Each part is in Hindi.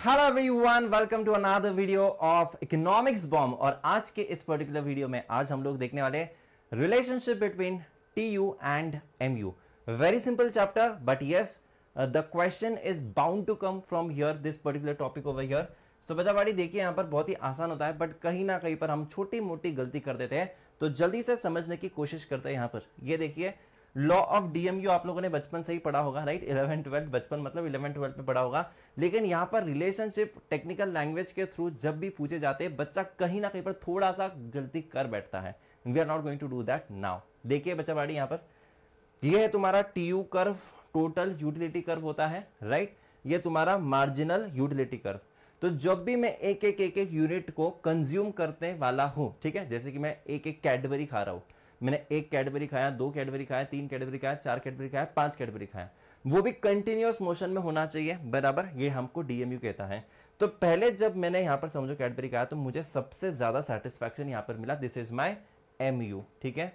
Hello everyone, welcome to another video of economics bomb. और आज के इस पर्टिकुलर वीडियो में आज हम लोग देखने वाले relationship between TU and MU. Very simple chapter, but yes the question is bound to come from here, this particular topic over here. So बच्चावाड़ी देखिए, यहाँ पर बहुत ही आसान होता है, बट कहीं ना कहीं पर हम छोटी मोटी गलती कर देते हैं, तो जल्दी से समझने की कोशिश करते हैं। यहाँ पर ये देखिए, लॉ ऑफ डीएमयू आप लोगों ने बचपन से ही पढ़ा होगा, राइट? 11 12, बचपन मतलब 11 12 में पढ़ा होगा। लेकिन यहाँ पर रिलेशनशिप टेक्निकल लैंग्वेज के थ्रू जब भी पूछे जाते हैं, बच्चा कहीं ना कहीं पर थोड़ा सा गलती कर बैठता है। We are not going to do that now. देखिए बच्चा बाड़ी, यहाँ पर ये है तुम्हारा TU curve, total utility curve होता है, राइट? ये तुम्हारा मार्जिनल यूटिलिटी कर्व। तो जब भी मैं एक एक यूनिट को कंज्यूम करने वाला हूं, ठीक है, जैसे कि मैं एक कैडबरी खा रहा हूं, मैंने एक कैडबरी खाया, 2 कैडबरी खाया, 3 कैडबरी खाया, 4 कैडबरी खाया, 5 कैडबरी खाया, वो भी कंटिन्यूअस मोशन में होना चाहिए, बराबर? ये हमको डीएमयू कहता है। तो पहले जब मैंने यहां पर समझो कैडबरी खाया, तो मुझे सबसे ज्यादा सेटिस्फैक्शन यहां पर मिला, दिस इज माई एमयू, ठीक है।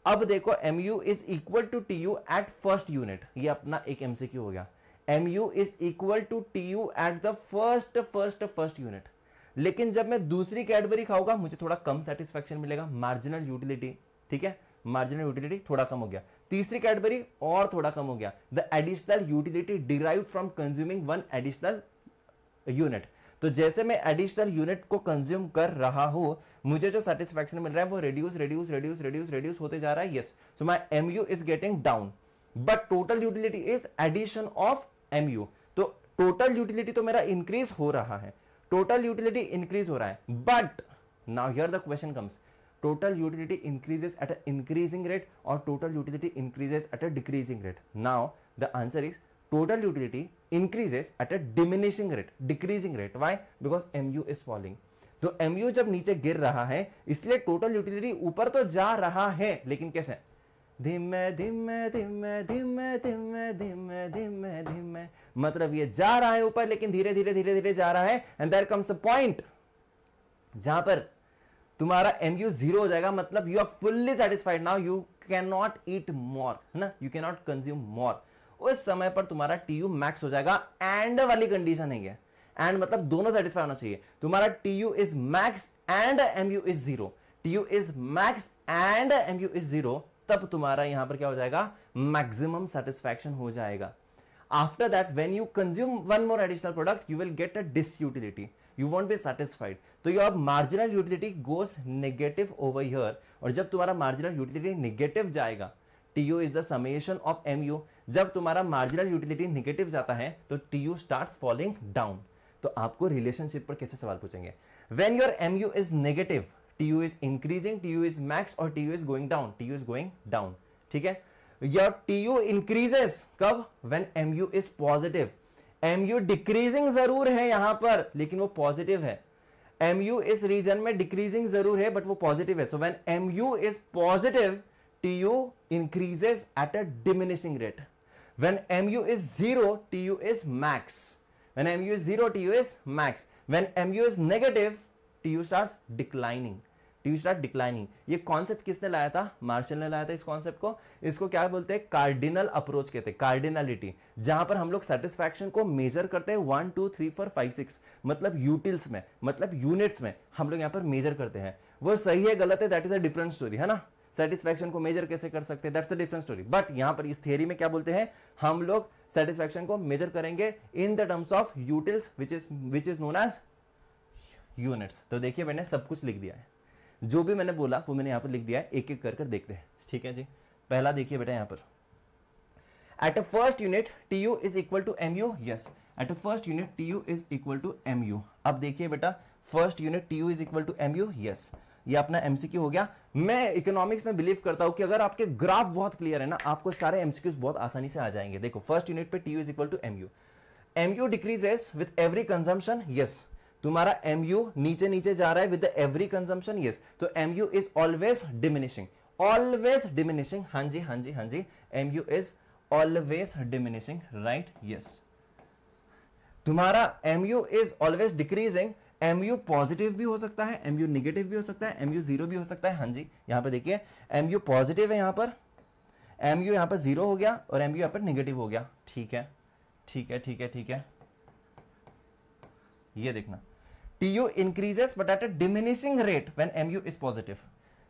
अब देखो, MU is equal to TU at first unit, ये अपना एक एमसीक्यू हो गया। MU is equal to TU at the first unit. लेकिन जब मैं दूसरी कैडबरी खाऊंगा, मुझे थोड़ा कम सेटिस्फैक्शन मिलेगा, मार्जिनल यूटिलिटी, ठीक है, मार्जिनल यूटिलिटी थोड़ा कम हो गया। तीसरी कैडबरी और थोड़ा कम हो गया, the additional utility derived from consuming one additional unit. तो जैसे मैं एडिशनल यूनिट को कंज्यूम कर रहा हूं, मुझे जो सेटिस्फैक्शन मिल रहा है वो रिड्यूस होते जा रहा है। Yes, so my MU is getting down, but total utility is addition of MU. तो टोटल यूटिलिटी तो मेरा इंक्रीज हो रहा है, टोटल यूटिलिटी इंक्रीज हो रहा है, but now here the question comes, total utility increases at an increasing rate or total utility increases at a decreasing rate? Now the answer is total utility increases at a diminishing rate, decreasing rate. Why? Because mu is falling. तो mu जब नीचे गिर रहा है, इसलिए टोटल यूटिलिटी ऊपर तो जा रहा है, लेकिन कैसे? धीमे धीमे धीमे धीमे धीमे धीमे धीमे धीमे, मतलब ये जा रहा है ऊपर, लेकिन धीरे धीरे जा रहा है। And there comes a point जहां पर तुम्हारा एमयू 0 हो जाएगा, मतलब you are fully satisfied, now you can not eat more, है ना, you can not consume more. उस समय पर तुम्हारा टीयू मैक्स हो जाएगा। एंड वाली कंडीशन है ये, एंड मतलब दोनों सेटिस्फाई होना चाहिए। तुम्हारा TU is max and MU is 0, TU is max and MU is 0, तब तुम्हारा यहां पर क्या हो जाएगा? मैक्सिमम सेटिस्फैक्शन हो जाएगा। After that, when you consume one more additional product, you will get a disutility. You won't be satisfied. तो your marginal utility goes negative over here. और जब तुम्हारा marginal utility negative जाएगा, TU is the summation of MU. जब तुम्हारा marginal utility negative जाता है, तो TU starts falling down. तो आपको relationship पर कैसे सवाल पूछेंगे? When your MU is negative, TU is increasing, TU is max, और TU is going down. TU is going down. ठीक है? Your TU increases कब? When MU is positive. MU decreasing जरूर है यहां पर, लेकिन वो पॉजिटिव है। MU इस रीजन में डिक्रीजिंग जरूर है, बट वो पॉजिटिव है। So when MU is positive, TU increases at a diminishing rate. When MU is 0, TU is max. When MU is 0, TU is max. When MU is negative, TU starts declining. TU start declining. ये कॉन्सेप्ट किसने लाया था? मार्शल ने लाया था इस कॉन्सेप्ट को। इसको क्या बोलते हैं? कार्डिनल अप्रोच कहते हैं, कार्डिनलिटी, जहां पर हम लोग सेटिस्फैक्शन को मेजर करते हैं 1 2 3 4 5 6, मतलब यूटिल्स में, मतलब यूनिट्स में हम लोग यहां पर मेजर करते हैं। वो सही है गलत है, that is a different story, है ना। सेटिस्फैक्शन को मेजर कैसे कर सकते हैं, that's a different story. But यहां पर इस थियरी में क्या बोलते हैं, हम लोग सेटिस्फैक्शन को मेजर करेंगे in the terms of utils, which is known as units. तो देखिए, मैंने सब कुछ लिख दिया है, जो भी मैंने बोला वो मैंने यहां पर लिख दिया है, एक एक कर कर देखते हैं, ठीक है जी। पहला देखिए बेटा, यहां पर at a first unit TU is equal to MU. Yes, at a first unit TU is equal to MU. अब देखिए बेटा, first unit TU is equal to MU. Yes, ये अपना एमसीक्यू हो गया। मैं इकोनॉमिक्स में बिलीव करता हूं कि अगर आपके ग्राफ बहुत क्लियर है ना, आपको सारे एमसीक्यूज बहुत आसानी से आ जाएंगे। देखो, फर्स्ट यूनिट पे TU is equal to MU. MU decreases with every consumption. Yes, तुम्हारा MU नीचे नीचे जा रहा है विद एवरी कंजम्पशन। यस, तो MU is always diminishing, always diminishing. हाँ जी हाँ जी हाँ जी, MU is always diminishing, right? Yes, तुम्हारा MU is always decreasing. MU positive भी हो सकता है, MU नेगेटिव भी हो सकता है, MU 0 भी हो सकता है। हाँ जी, यहां पर देखिए, MU पॉजिटिव है, यहां पर MU यहां पर 0 हो गया और MU यहां पर नेगेटिव हो गया। ठीक है ठीक है ठीक है ठीक है, ये देखना, TU increases but at a diminishing rate when MU is positive.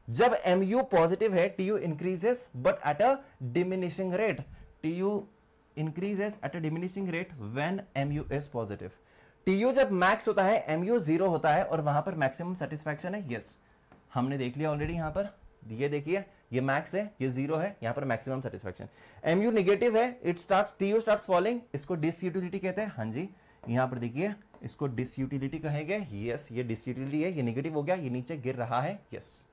जब MU पॉजिटिव है TU increases but at a diminishing rate, TU increases at a diminishing rate when MU is positive. TU जब मैक्स होता है MU 0 होता है और वहां पर मैक्सिमम सेटिस्फैक्शन है। यस, हमने देख लिया ऑलरेडी, यहां पर ये देखिए, ये मैक्स है, ये 0 है, यहां पर मैक्सिमम सेटिस्फैक्शन। MU नेगेटिव है, TU स्टार्ट्स फॉलिंग, इसको डिसयूटिलिटी कहते हैं। हाँ जी, यहां पर देखिए, इसको डिसयूटिलिटी कहेंगे। यस, ये डिसयूटिलिटी है, ये नेगेटिव हो गया, ये नीचे गिर रहा है। Yes,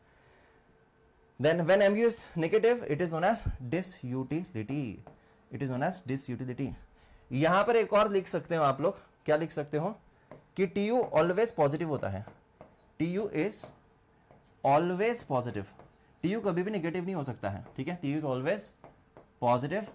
then when MU is negative it is known as disutility, it is known as disutility. यहां पर एक और लिख सकते हो आप लोग, क्या लिख सकते हो कि TU ऑलवेज पॉजिटिव होता है। TU is always positive, TU कभी भी नेगेटिव नहीं हो सकता है, ठीक है। TU is always positive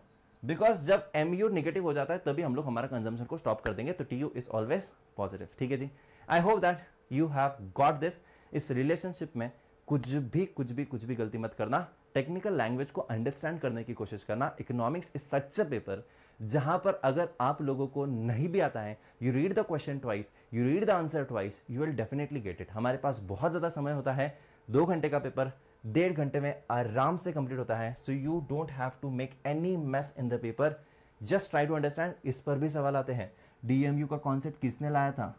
because जब MU नेगेटिव हो जाता है तभी हम लोग हमारा कंजम्पशन को स्टॉप कर देंगे, तो TU इज ऑलवेज पॉजिटिव, ठीक है जी। I hope that you have got this. इस रिलेशनशिप में कुछ भी गलती मत करना, टेक्निकल लैंग्वेज को अंडरस्टैंड करने की कोशिश करना। Economics is such a paper जहां पर अगर आप लोगों को नहीं भी आता है, you read the question twice, you read the answer twice, you will definitely get it. हमारे पास बहुत ज्यादा समय होता है, 2 घंटे का पेपर 1.5 घंटे में आराम से कंप्लीट होता है। So you don't have to make any mess in the paper, just try to understand. इस पर भी सवाल आते हैं, DMU का कॉन्सेप्ट किसने लाया था,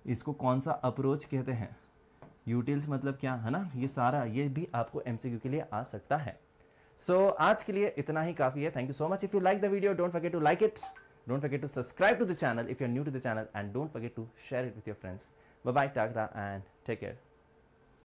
इसको कौन सा अप्रोच कहते हैं, यूटिल्स मतलब क्या, है ना। ये सारा, ये भी आपको MCQ के लिए आ सकता है। सो आज के लिए इतना ही काफी है। Thank you so much. If you like the video don't forget to like it, don't forget to subscribe to the channel if you are new to the channel, and don't forget to share it with your friends. Bye bye, tata and take care.